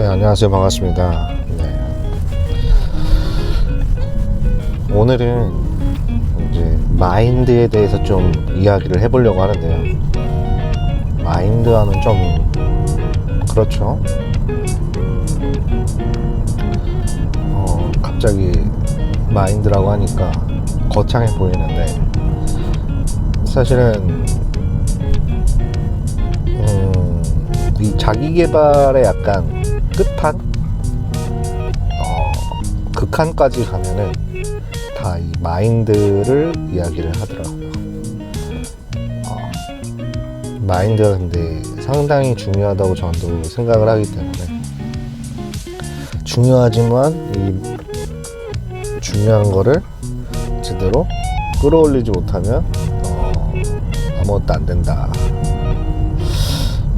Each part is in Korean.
네, 안녕하세요. 반갑습니다. 네. 오늘은 이제 마인드에 대해서 좀 이야기를 해보려고 하는데요. 마인드와는 좀 그렇죠. 갑자기 마인드라고 하니까 거창해 보이는데 사실은 이 자기계발의 약간 끝판? 극한까지 가면은 다 이 마인드를 이야기를 하더라고요. 마인드가 근데 상당히 중요하다고 저도 생각을 하기 때문에 중요하지만 이 중요한 거를 제대로 끌어올리지 못하면 아무것도 안 된다.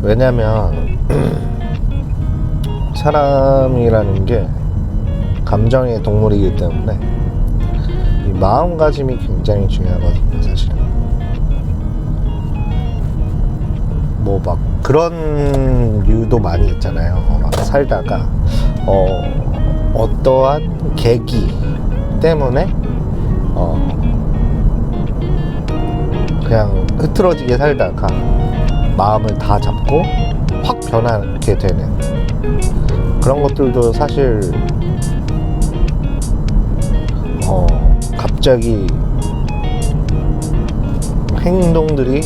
왜냐면 사람이라는 게 감정의 동물이기 때문에 이 마음가짐이 굉장히 중요하거든요. 사실은 뭐 막 그런 이유도 많이 있잖아요. 막 살다가 어떠한 계기 때문에 그냥 흐트러지게 살다가 마음을 다 잡고 확 변하게 되는 그런 것들도 사실 갑자기 행동들이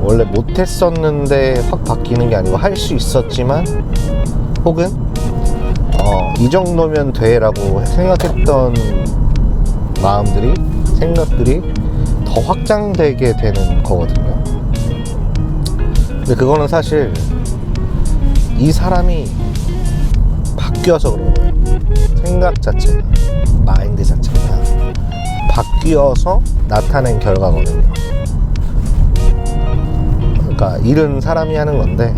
원래 못했었는데 확 바뀌는 게 아니고 할 수 있었지만 혹은 이 정도면 돼 라고 생각했던 마음들이 생각들이 더 확장되게 되는 거거든요. 근데 그거는 사실 이 사람이 바뀌어서 그런 거예요. 생각 자체가, 마인드 자체가 바뀌어서 나타낸 결과거든요. 그러니까 일은 사람이 하는 건데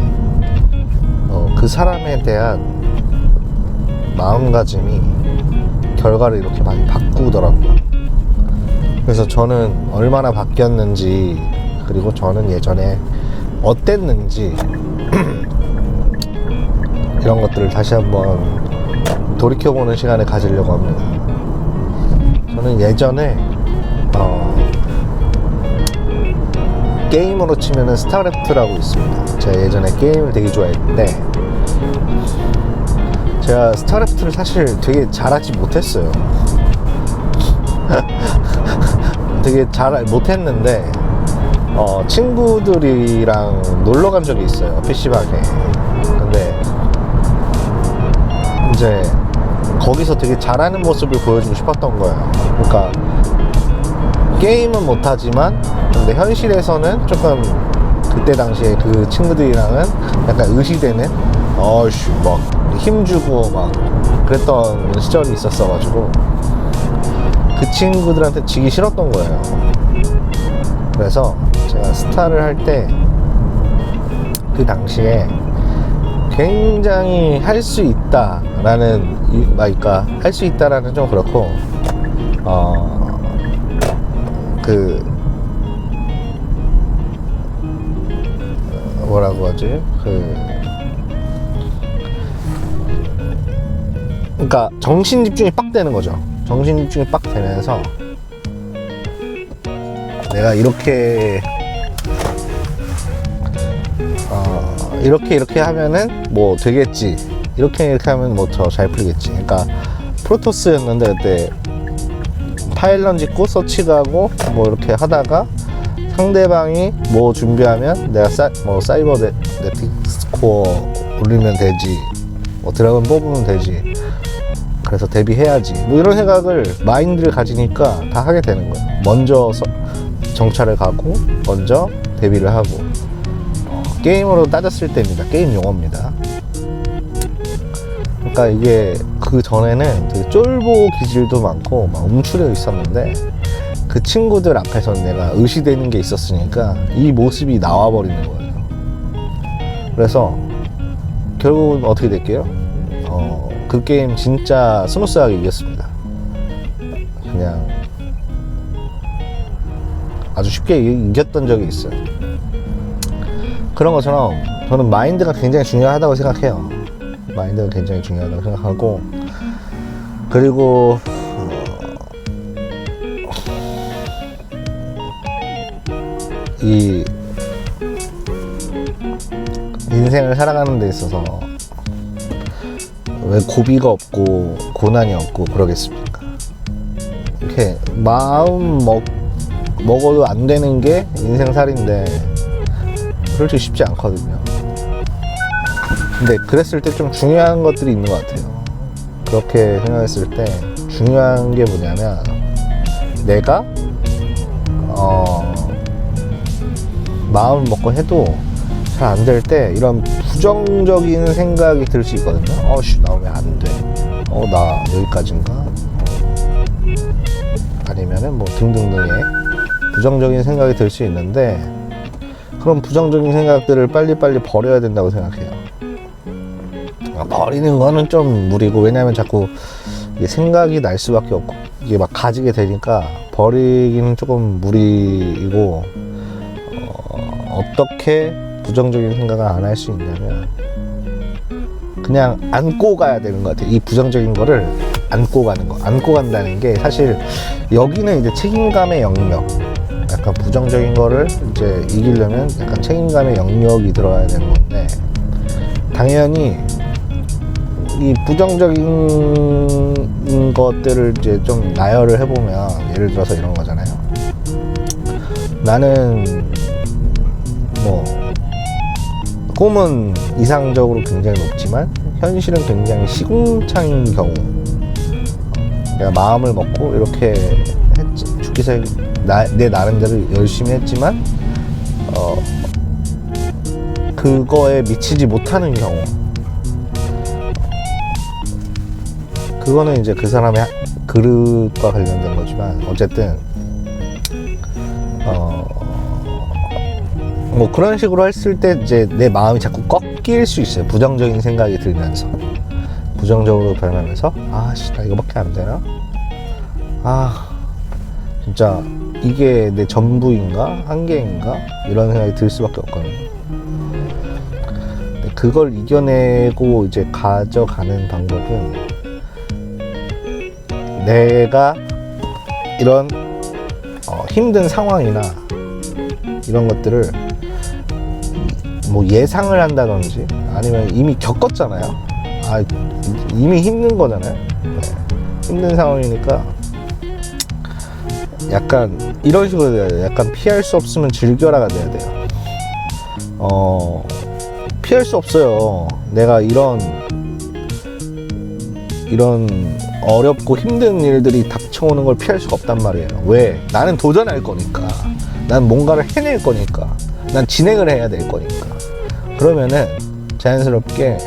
그 사람에 대한 마음가짐이 결과를 이렇게 많이 바꾸더라고요. 그래서 저는 얼마나 바뀌었는지, 그리고 저는 예전에 어땠는지 이런 것들을 다시 한번 돌이켜보는 시간을 가지려고 합니다. 저는 예전에 게임으로 치면은 스타크래프트라고 있습니다. 제가 예전에 게임을 되게 좋아했는데 제가 스타크래프트를 사실 되게 잘하지 못했어요. 되게 잘 못했는데 친구들이랑 놀러 간 적이 있어요. PC방에. 근데 이제 거기서 되게 잘하는 모습을 보여주고 싶었던 거예요. 그러니까 게임은 못하지만 근데 현실에서는 조금 그때 당시에 그 친구들이랑은 약간 의시되는 막 힘주고 막 그랬던 시절이 있었어가지고 그 친구들한테 지기 싫었던 거예요. 그래서 제가 스타를 할 때 그 당시에 굉장히 할 수 있다라는, 그러니까 할 수 있다라는 좀 그렇고 뭐라고 하지? 그러니까 정신 집중이 빡 되는 거죠. 정신 집중이 빡 되면서 내가 이렇게 이렇게 하면은 뭐 되겠지, 이렇게 하면 뭐 더 잘 풀리겠지. 그러니까 프로토스였는데 그때 파일런 짓고 서치 가고 뭐 이렇게 하다가 상대방이 뭐 준비하면 내가 사이버 네틱스코어 올리면 되지, 뭐 드래곤 뽑으면 되지, 그래서 데뷔해야지, 뭐 이런 생각을, 마인드를 가지니까 다 하게 되는 거예요. 먼저 정찰을 가고 먼저 데뷔를 하고. 게임으로 따졌을 때입니다. 게임 용어입니다. 그러니까 이게 그 전에는 되게 쫄보 기질도 많고 막 움츠려 있었는데 그 친구들 앞에서는 내가 의시되는 게 있었으니까 이 모습이 나와버리는 거예요. 그래서 결국은 어떻게 될게요? 그 게임 진짜 스무스하게 이겼습니다. 그냥 아주 쉽게 이겼던 적이 있어요. 그런 것처럼 저는 마인드가 굉장히 중요하다고 생각해요. 마인드가 굉장히 중요하다고 생각하고, 그리고 이 인생을 살아가는 데 있어서 왜 고비가 없고 고난이 없고 그러겠습니까? 이렇게 마음 먹어도 안 되는 게 인생살인데 솔직히 쉽지 않거든요. 근데 그랬을 때 좀 중요한 것들이 있는 것 같아요. 그렇게 생각했을 때 중요한 게 뭐냐면, 내가 마음을 먹고 해도 잘 안 될 때 이런 부정적인 생각이 들 수 있거든요. 나 왜 안 돼? 나 여기까지인가? 아니면은 뭐 등등등의 부정적인 생각이 들 수 있는데, 그런 부정적인 생각들을 빨리빨리 버려야 된다고 생각해요. 버리는 거는 좀 무리고, 왜냐면 자꾸 이게 생각이 날 수밖에 없고 이게 막 가지게 되니까 버리기는 조금 무리이고, 어떻게 부정적인 생각을 안 할 수 있냐면 그냥 안고 가야 되는 것 같아요. 이 부정적인 거를 안고 가는 거. 안고 간다는 게 사실 여기는 이제 책임감의 영역, 약간 부정적인 거를 이제 이기려면 약간 책임감의 영역이 들어가야 되는 건데, 당연히 이 부정적인 것들을 이제 좀 나열을 해보면, 예를 들어서 이런 거잖아요. 나는 뭐 꿈은 이상적으로 굉장히 높지만 현실은 굉장히 시궁창인 경우, 내가 마음을 먹고 이렇게 죽기 전에 내 나름대로 열심히 했지만 그거에 미치지 못하는 경우, 그거는 이제 그 사람의 그릇과 관련된 거지만, 어쨌든 뭐 그런 식으로 했을 때 이제 내 마음이 자꾸 꺾일 수 있어요. 부정적인 생각이 들면서, 부정적으로 변하면서, 나 이거밖에 안 되나? 진짜 이게 내 전부인가? 한계인가? 이런 생각이 들 수밖에 없거든요. 그걸 이겨내고 이제 가져가는 방법은, 내가 이런 힘든 상황이나 이런 것들을 뭐 예상을 한다든지, 아니면 이미 겪었잖아요. 이미 힘든 거잖아요. 힘든 상황이니까 약간 이런 식으로 돼야 돼요. 약간 피할 수 없으면 즐겨라가 돼야 돼요. 피할 수 없어요. 내가 이런 어렵고 힘든 일들이 닥쳐오는 걸 피할 수가 없단 말이에요. 왜? 나는 도전할 거니까. 난 뭔가를 해낼 거니까. 난 진행을 해야 될 거니까. 그러면은 자연스럽게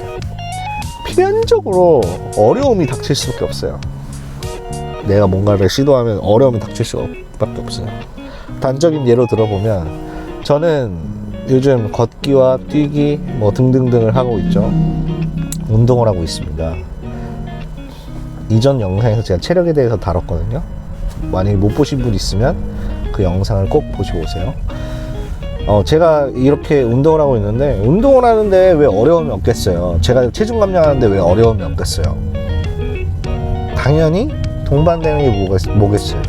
필연적으로 어려움이 닥칠 수밖에 없어요. 내가 뭔가를 시도하면 어려움이 닥칠 수밖에 없어요. 단적인 예로 들어보면, 저는 요즘 걷기와 뛰기 뭐 등등등을 하고 있죠. 운동을 하고 있습니다. 이전 영상에서 제가 체력에 대해서 다뤘거든요. 만약에 못 보신 분 있으면 그 영상을 꼭 보시고 오세요. 제가 이렇게 운동을 하고 있는데, 운동을 하는데 왜 어려움이 없겠어요? 제가 체중 감량하는데 왜 어려움이 없겠어요? 당연히 동반되는 게 뭐겠어요?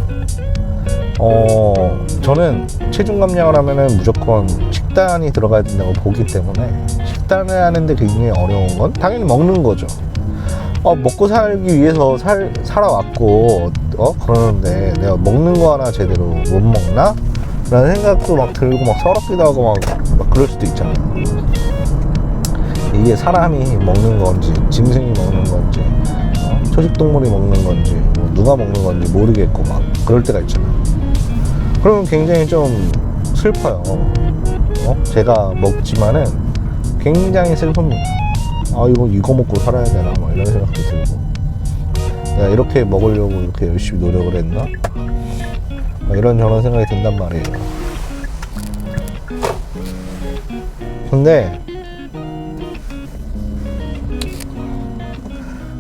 저는 체중 감량을 하면은 무조건 식단이 들어가야 된다고 보기 때문에, 식단을 하는데 굉장히 어려운 건 당연히 먹는 거죠. 먹고 살기 위해서 살아왔고, 그러는데 내가 먹는 거 하나 제대로 못 먹나? 라는 생각도 막 들고, 막 서럽기도 하고 막 그럴 수도 있잖아요. 이게 사람이 먹는 건지, 짐승이 먹는 건지, 초식동물이 먹는 건지, 뭐 누가 먹는 건지 모르겠고 막 그럴 때가 있잖아요. 그러면 굉장히 좀 슬퍼요. 제가 먹지만은 굉장히 슬픕니다. 이거 먹고 살아야 되나? 막 이런 생각도 들고, 내가 이렇게 먹으려고 이렇게 열심히 노력을 했나? 이런저런 생각이 든단 말이에요. 근데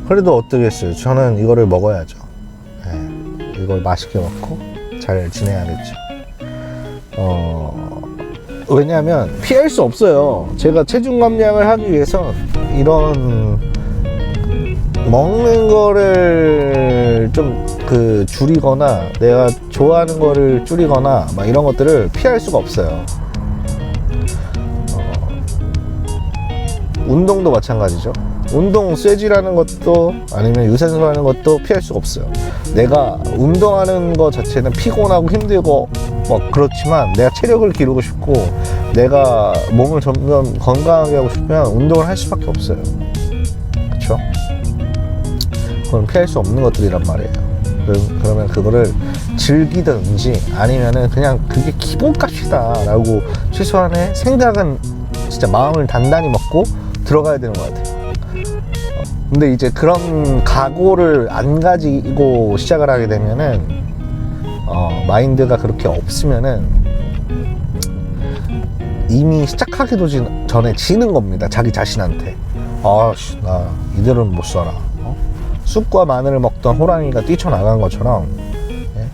그래도 어떠겠어요. 저는 이거를 먹어야죠. 이걸 맛있게 먹고 잘 지내야겠죠. 왜냐하면 피할 수 없어요. 제가 체중 감량을 하기 위해서 이런 먹는 거를 좀 줄이거나 내가 좋아하는 거를 줄이거나 막 이런 것들을 피할 수가 없어요. 운동도 마찬가지죠. 운동 쇠질하는 것도 아니면 유산소 하는 것도 피할 수가 없어요. 내가 운동하는 것 자체는 피곤하고 힘들고 뭐 그렇지만 내가 체력을 기르고 싶고 내가 몸을 점점 건강하게 하고 싶으면 운동을 할 수밖에 없어요. 그쵸? 그건 피할 수 없는 것들이란 말이에요. 그러면 그거를 즐기든지 아니면은 그냥 그게 기본값이다 라고 최소한의 생각은 진짜 마음을 단단히 먹고 들어가야 되는 것 같아요. 근데 이제 그런 각오를 안 가지고 시작을 하게 되면은 마인드가 그렇게 없으면은 이미 시작하기도 전에 지는 겁니다. 자기 자신한테. 아씨, 나 이대로는 못 살아. 쑥과 마늘을 먹던 호랑이가 뛰쳐나간 것처럼, 예?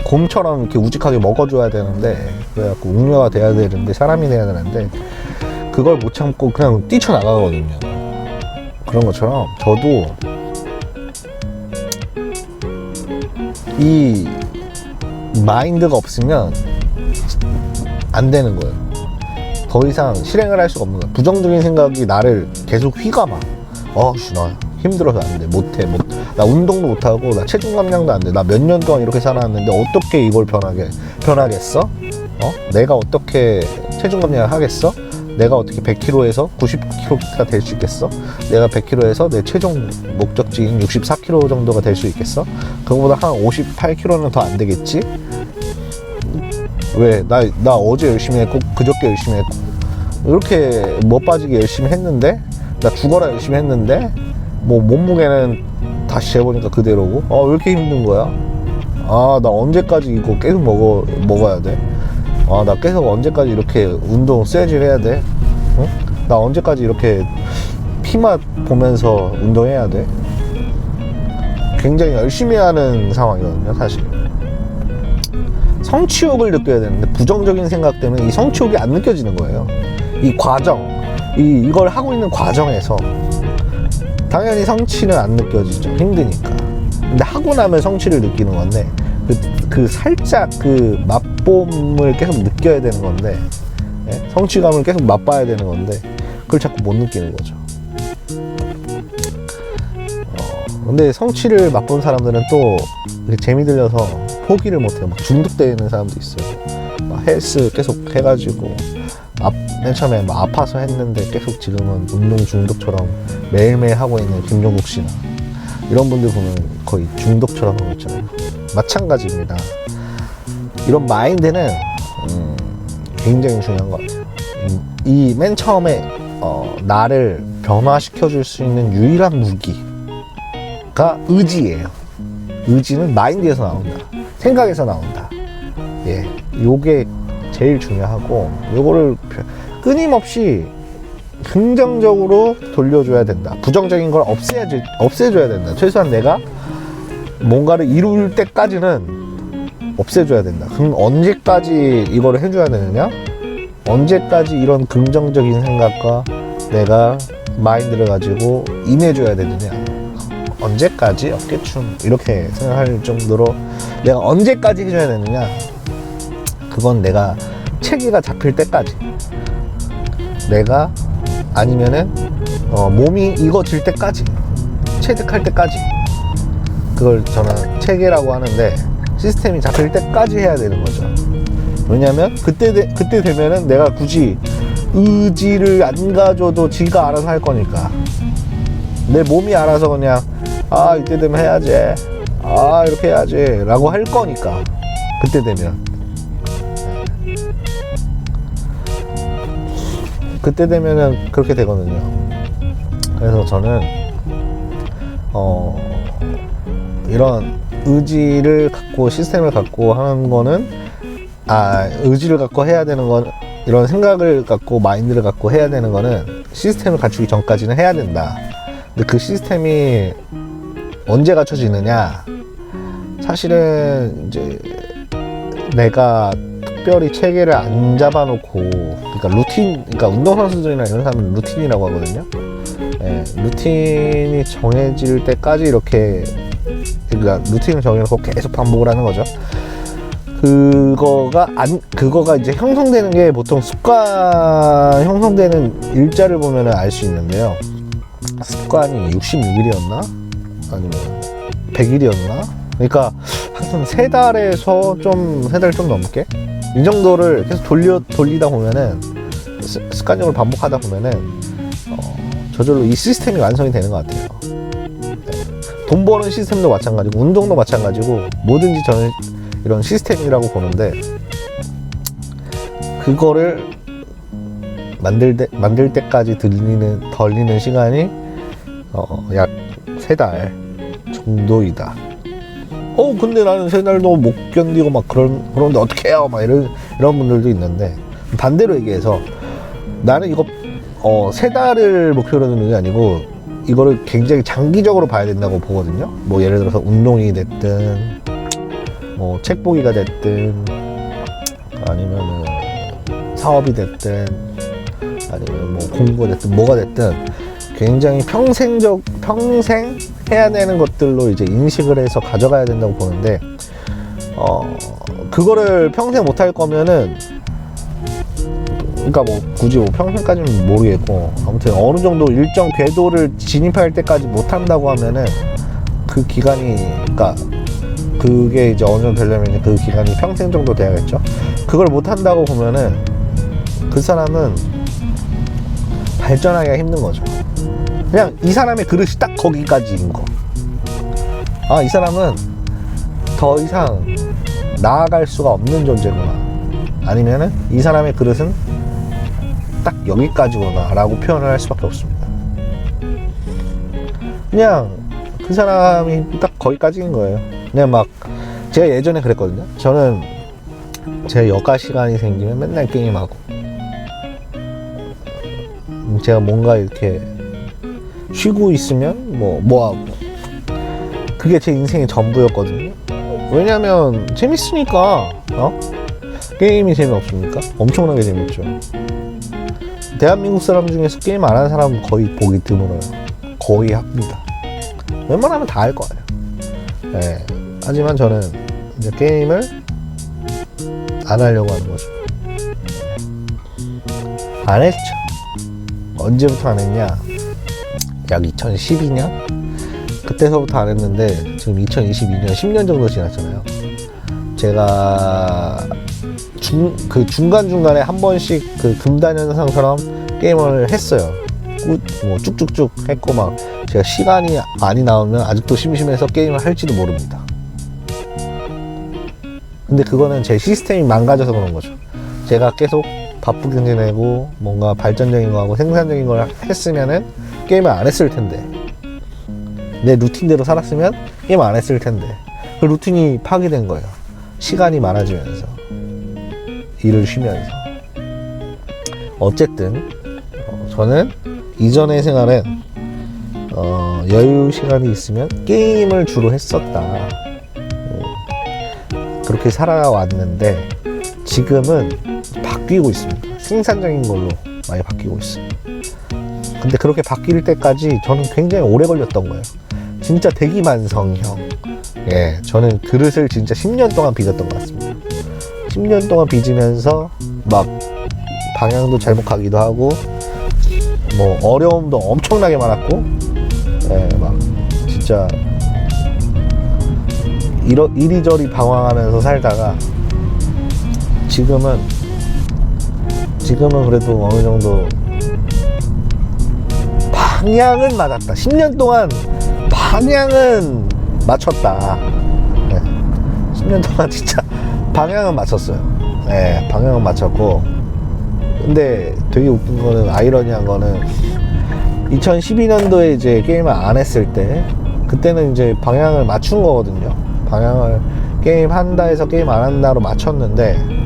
곰처럼 이렇게 우직하게 먹어줘야 되는데, 그래갖고 웅녀가 돼야 되는데, 사람이 돼야 되는데, 그걸 못 참고 그냥 뛰쳐나가거든요. 그런 것처럼 저도 이 마인드가 없으면 안 되는 거예요. 더 이상 실행을 할 수가 없는 거예요. 부정적인 생각이 나를 계속 휘감아. 나 힘들어서 안 돼. 못해. 나 운동도 못하고 나 체중 감량도 안 돼. 나 몇 년 동안 이렇게 살아왔는데 어떻게 이걸 변하겠어? 내가 어떻게 체중 감량을 하겠어? 내가 어떻게 100kg에서 90kg가 될 수 있겠어? 내가 100kg에서 내 최종 목적지인 64kg 정도가 될 수 있겠어? 그거보다 한 58kg는 더 안 되겠지? 왜? 나 어제 열심히 했고 그저께 열심히 했고 이렇게 못 빠지게 열심히 했는데 나 죽어라 열심히 했는데 뭐 몸무게는 다시 재보니까 그대로고 왜 이렇게 힘든 거야? 나 언제까지 이거 계속 먹어야 돼? 나 계속 언제까지 이렇게 운동 쇠질 해야 돼? 응? 나 언제까지 이렇게 피맛 보면서 운동해야 돼? 굉장히 열심히 하는 상황이거든요, 사실. 성취욕을 느껴야 되는데 부정적인 생각 때문에 이 성취욕이 안 느껴지는 거예요. 이 과정, 이걸 하고 있는 과정에서 당연히 성취는 안 느껴지죠. 힘드니까. 근데 하고 나면 성취를 느끼는 건데 살짝 맛봄을 계속 느껴야 되는 건데 성취감을 계속 맛봐야 되는 건데 그걸 자꾸 못 느끼는 거죠. 근데 성취를 맛본 사람들은 또 재미 들려서 포기를 못해요. 막 중독되는 사람도 있어요. 막 헬스 계속 해가지고 맨 처음에 막 아파서 했는데 계속 지금은 운동 중독처럼 매일매일 하고 있는 김종국 씨나 이런 분들 보면 거의 중독처럼 하고 있잖아요. 마찬가지입니다. 이런 마인드는 굉장히 중요한 것 같아요. 이 맨 처음에 나를 변화시켜 줄 수 있는 유일한 무기가 의지예요. 의지는 마인드에서 나온다. 생각에서 나온다. 요게 제일 중요하고 요거를 끊임없이 긍정적으로 돌려줘야 된다. 부정적인 걸 없애줘야 된다. 최소한 내가 뭔가를 이룰 때까지는 없애줘야 된다. 그럼 언제까지 이거를 해줘야 되느냐? 언제까지 이런 긍정적인 생각과 내가 마인드를 가지고 임해줘야 되느냐? 언제까지? 어깨춤 이렇게 생각할 정도로 내가 언제까지 해줘야 되느냐? 그건 내가 체계가 잡힐 때까지, 내가 아니면은 몸이 익어질 때까지, 체득할 때까지, 그걸 저는 체계라고 하는데 시스템이 잡힐 때까지 해야 되는 거죠. 왜냐면 그때 되면은 내가 굳이 의지를 안 가져도 지가 알아서 할 거니까. 내 몸이 알아서 그냥 이때 되면 해야지, 이렇게 해야지 라고 할 거니까. 그때 되면은 그렇게 되거든요. 그래서 저는 이런 의지를 갖고 시스템을 갖고 하는 거는 의지를 갖고 해야 되는 건, 이런 생각을 갖고 마인드를 갖고 해야 되는 거는 시스템을 갖추기 전까지는 해야 된다. 근데 그 시스템이 언제 갖춰지느냐, 사실은 이제 내가 특별히 체계를 안 잡아놓고, 그러니까 루틴, 그러니까 운동선수들이나 이런 사람은 루틴이라고 하거든요. 예, 루틴이 정해질 때까지 이렇게, 그러니까 루틴을 정해놓고 계속 반복을 하는 거죠. 그거가 이제 형성되는 게 보통 습관 형성되는 일자를 보면 알 수 있는데요. 습관이 66일이었나? 아니면 100일이었나? 그러니까 한 3달에서 좀 3달 좀 넘게 이 정도를 계속 돌리다 보면은, 습관적으로 반복하다 보면은 저절로 이 시스템이 완성이 되는 것 같아요. 네. 돈 버는 시스템도 마찬가지고 운동도 마찬가지고 뭐든지 저는 이런 시스템이라고 보는데, 그거를 만들 때까지 덜리는 시간이 약 3달 정도이다. 근데 나는 3달도 못 견디고 막 그런데 어떻게 해요? 막 이런 분들도 있는데, 반대로 얘기해서 나는 이거 3달을 목표로 두는 게 아니고 이거를 굉장히 장기적으로 봐야 된다고 보거든요. 뭐 예를 들어서 운동이 됐든 뭐 책 보기가 됐든 아니면은 사업이 됐든 아니면 뭐 공부가 됐든 뭐가 됐든 굉장히 평생 해야 되는 것들로 이제 인식을 해서 가져가야 된다고 보는데, 그거를 평생 못 할 거면은, 그러니까 뭐 굳이 뭐 평생까지는 모르겠고, 아무튼 어느 정도 일정 궤도를 진입할 때까지 못 한다고 하면은 그 기간이, 그러니까 그게 이제 어느 정도 되려면 그 기간이 평생 정도 돼야겠죠. 그걸 못 한다고 보면은 그 사람은 발전하기가 힘든 거죠. 그냥 이 사람의 그릇이 딱 거기까지인 거. 이 사람은 더 이상 나아갈 수가 없는 존재구나. 아니면은 이 사람의 그릇은 딱 여기까지구나 라고 표현을 할 수밖에 없습니다. 그냥 그 사람이 딱 거기까지인 거예요. 그냥 막 제가 예전에 그랬거든요. 저는 제 여가 시간이 생기면 맨날 게임하고, 제가 뭔가 이렇게 쉬고 있으면 뭐하고, 그게 제 인생의 전부였거든요. 왜냐면 재밌으니까. 게임이 재미없습니까? 엄청나게 재밌죠. 대한민국 사람 중에서 게임 안 하는 사람은 거의 보기 드물어요. 거의 합니다. 웬만하면 다 할 거예요. 네. 하지만 저는 이제 게임을 안 하려고 하는 거죠. 안 했죠. 언제부터 안 했냐? 약 2012년? 그때서부터 안 했는데 지금 2022년 10년 정도 지났잖아요. 제가 중간중간에 한 번씩 그 금단현상처럼 게임을 했어요. 뭐 쭉쭉쭉 했고, 막 제가 시간이 많이 나오면 아직도 심심해서 게임을 할지도 모릅니다. 근데 그거는 제 시스템이 망가져서 그런 거죠. 제가 계속 바쁘게 지내고 뭔가 발전적인 거 하고 생산적인 걸 했으면은 게임을 안 했을 텐데, 내 루틴대로 살았으면 게임 안 했을 텐데, 그 루틴이 파괴된 거예요. 시간이 많아지면서, 일을 쉬면서. 어쨌든 저는 이전의 생활엔 여유 시간이 있으면 게임을 주로 했었다. 그렇게 살아왔는데 지금은 바뀌고 있습니다. 생산적인 걸로 많이 바뀌고 있어요. 근데 그렇게 바뀔 때까지 저는 굉장히 오래 걸렸던 거예요. 진짜 대기만성형. 예, 저는 그릇을 진짜 10년 동안 빚었던 것 같습니다. 10년 동안 빚으면서 막 방향도 잘못 가기도 하고, 뭐 어려움도 엄청나게 많았고, 예, 막 진짜 이리저리 방황하면서 살다가 지금은 그래도 어느 정도 방향은 맞았다. 10년 동안 방향은 맞췄다. 네. 10년 동안 진짜 방향은 맞췄어요. 네, 방향은 맞췄고, 근데 되게 웃긴 거는, 아이러니한 거는 2012년도에 이제 게임을 안 했을 때, 그때는 이제 방향을 맞춘 거거든요. 방향을 게임 한다 해서 게임 안 한다로 맞췄는데,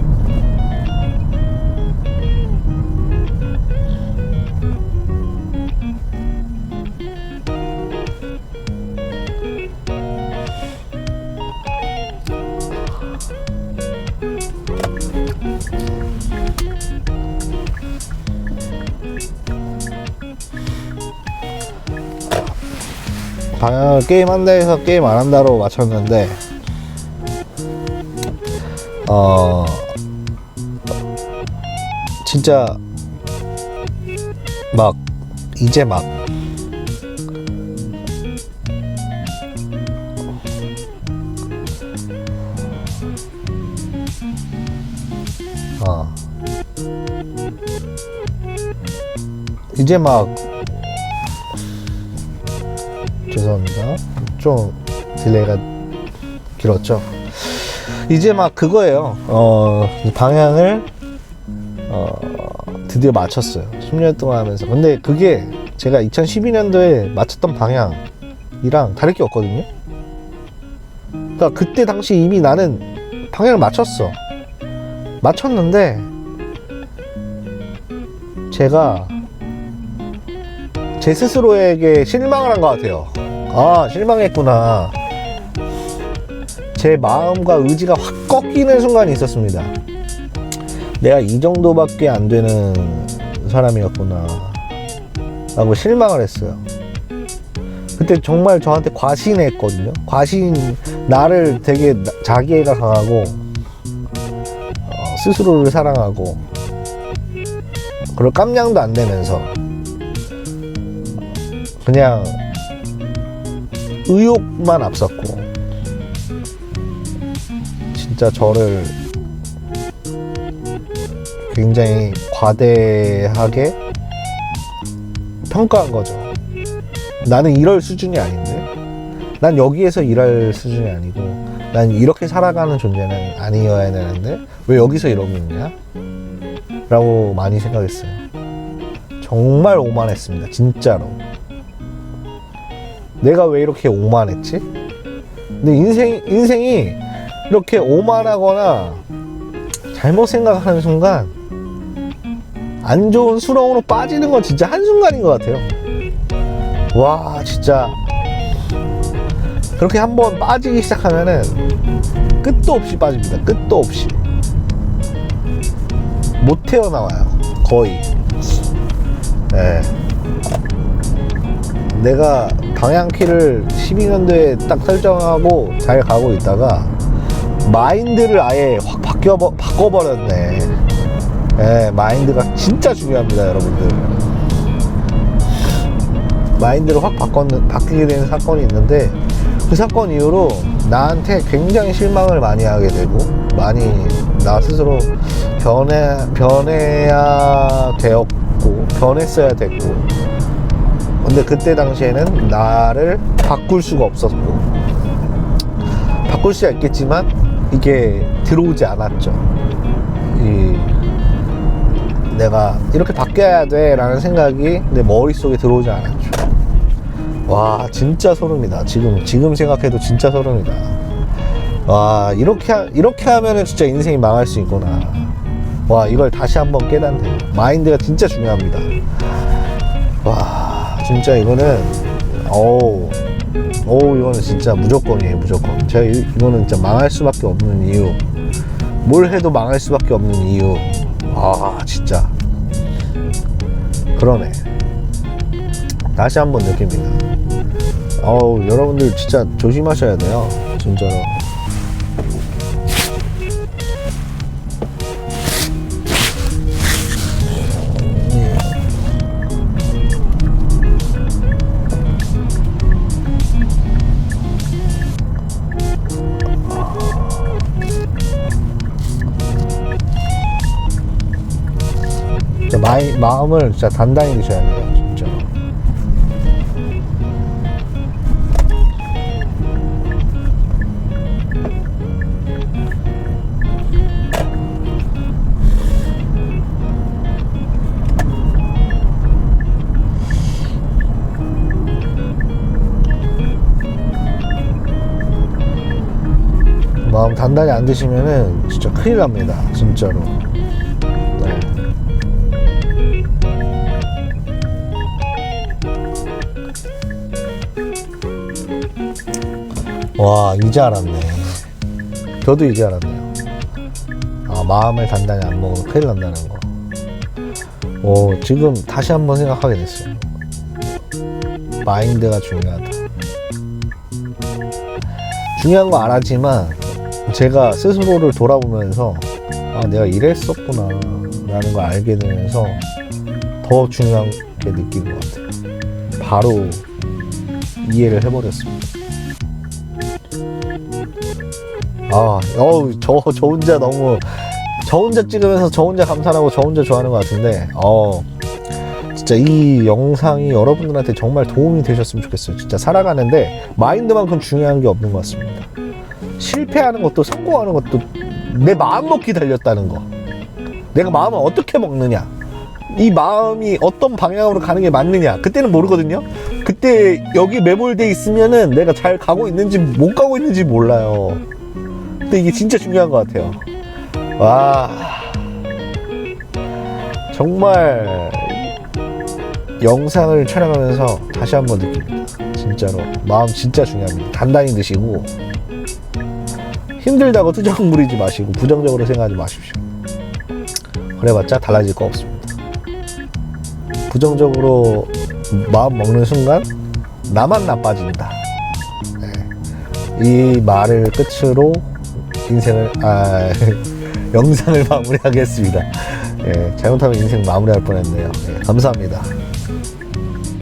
방향을 게임 한다 해서 게임 안 한다로 맞췄는데 진짜 막 이제 막 이제 막 죄송합니다. 좀 딜레이가 길었죠. 이제 막 그거예요. 방향을 드디어 맞췄어요. 10년 동안 하면서. 근데 그게 제가 2012년도에 맞췄던 방향이랑 다를 게 없거든요. 그러니까 그때 당시 이미 나는 방향을 맞췄는데 제가 제 스스로에게 실망을 한 것 같아요. 아, 실망했구나. 제 마음과 의지가 확 꺾이는 순간이 있었습니다. 내가 이 정도밖에 안 되는 사람이었구나 라고 실망을 했어요. 그때 정말 저한테 과신했거든요. 나를 되게 자기애가 강하고 스스로를 사랑하고 그리고 깜냥도 안 내면서 그냥 의욕만 앞섰고 진짜 저를 굉장히 과대하게 평가한 거죠. 나는 이럴 수준이 아닌데, 난 여기에서 일할 수준이 아니고 난 이렇게 살아가는 존재는 아니어야 되는데 왜 여기서 이러고 있냐? 라고 많이 생각했어요. 정말 오만했습니다. 진짜로. 내가 왜 이렇게 오만했지? 근데 인생이 이렇게 오만하거나 잘못 생각하는 순간 안 좋은 수렁으로 빠지는 건 진짜 한순간인 것 같아요. 와, 진짜 그렇게 한번 빠지기 시작하면은 끝도 없이 빠집니다. 끝도 없이 못 태어나와요. 거의. 네. 내가 방향키를 12년도에 딱 설정하고 잘 가고 있다가 마인드를 아예 확 바꿔버렸네. 네, 마인드가 진짜 중요합니다, 여러분들. 마인드를 확 바뀌게 되는 사건이 있는데 그 사건 이후로 나한테 굉장히 실망을 많이 하게 되고 많이 나 스스로 변해야 되었고 변했어야 됐고, 근데 그때 당시에는 나를 바꿀 수가 없었고, 바꿀 수야 있겠지만 이게 들어오지 않았죠. 내가 이렇게 바뀌어야 돼 라는 생각이 내 머릿속에 들어오지 않았죠. 와, 진짜 소름이다. 지금 생각해도 진짜 소름이다. 와, 이렇게 하면은 진짜 인생이 망할 수 있구나. 와, 이걸 다시 한번 깨닫네요. 마인드가 진짜 중요합니다. 와, 진짜 이거는 이거는 진짜 무조건이에요. 무조건. 제가 이거는 진짜 망할 수밖에 없는 이유, 뭘 해도 망할 수밖에 없는 이유. 와, 진짜 그러네. 다시 한번 느낍니다. 여러분들 진짜 조심하셔야 돼요. 진짜로. 마음을 진짜 단단히 드셔야 돼요. 진짜. 마음 단단히 안 드시면은 진짜 큰일 납니다. 진짜로. 네. 와, 이제 알았네. 저도 이제 알았네요. 마음을 단단히 안 먹으면 큰일 난다는 거. 지금 다시 한번 생각하게 됐어요. 마인드가 중요하다. 중요한 거 안 하지만 제가 스스로를 돌아보면서 아, 내가 이랬었구나 라는 걸 알게 되면서 더 중요하게 느끼는 것 같아요. 바로 이해를 해버렸습니다. 저 혼자 너무 저 혼자 찍으면서 저 혼자 감탄하고 저 혼자 좋아하는 것 같은데 진짜 이 영상이 여러분들한테 정말 도움이 되셨으면 좋겠어요. 진짜 살아가는데 마인드만큼 중요한 게 없는 것 같습니다. 실패하는 것도 성공하는 것도 내 마음 먹기 달렸다는 거. 내가 마음을 어떻게 먹느냐, 이 마음이 어떤 방향으로 가는 게 맞느냐, 그때는 모르거든요. 그때 여기 매몰돼 있으면은 내가 잘 가고 있는지 못 가고 있는지 몰라요. 근데 이게 진짜 중요한 것 같아요. 와, 정말 영상을 촬영하면서 다시 한번 느낍니다. 진짜로 마음 진짜 중요합니다. 단단히 드시고 힘들다고 투정 부리지 마시고 부정적으로 생각하지 마십시오. 그래봤자 달라질 거 없습니다. 부정적으로 마음 먹는 순간 나만 나빠진다. 이 말을 끝으로 인생을 영상을 마무리하겠습니다. 잘못하면 인생 마무리할 뻔했네요. 감사합니다.